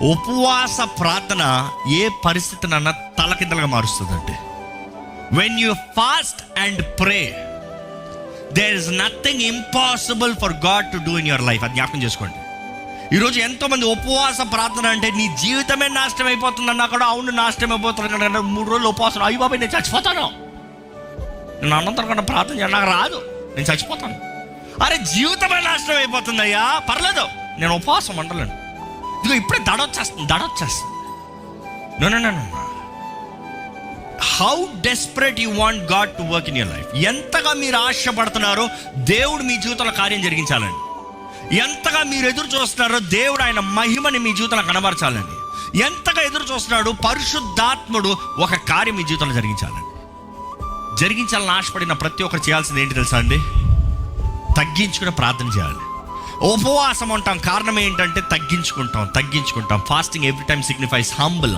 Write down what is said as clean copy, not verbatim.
ఉపవాస ప్రార్థన ఏ పరిస్థితినన్నా తలకిందలుగా మారుస్తుందంటే, when you fast and pray there is nothing impossible for God to do in your life. అది జ్ఞాపకం చేసుకోండి. ఈరోజు ఎంతోమంది ఉపవాస ప్రార్థన అంటే నీ జీవితమే నాశనం అయిపోతుందన్నా కూడా, అవును నాశనం అయిపోతుంది కన్నా 3 రోజులు ఉపవాసం, అయ్యి బాబాయ్ నేను చచ్చిపోతాను, నేను అనంతరం కన్నా ప్రార్థన చేయాలి, నాకు రాదు, నేను చచ్చిపోతాను. అరే జీవితమే నాశనం అయిపోతుంది అయ్యా, పర్లేదు నేను ఉపవాసం ఉండలేను, ఇదిగో ఇప్పుడే దడొచ్చేస్తుంది. No. How desperate you want God to work in your life. ఎంతగా మీరు ఆశపడుతున్నారో దేవుడు మీ జీవితంలో కార్యం జరిగించాలండి. ఎంతగా మీరు ఎదురు చూస్తున్నారో దేవుడు ఆయన మహిమని మీ జీవితంలో కనబరచాలండి. ఎంతగా ఎదురు చూస్తున్నాడు పరిశుద్ధాత్ముడు ఒక కార్యం మీ జీవితంలో జరిగించాలని ఆశపడిన ప్రతి ఒక్కరు చేయాల్సింది ఏంటి తెలుసా అండి? తగ్గించుకుని ప్రార్థన చేయాలి. ఉపవాసం ఉంటాం, కారణం ఏంటంటే తగ్గించుకుంటాం. Fasting every time signifies humble.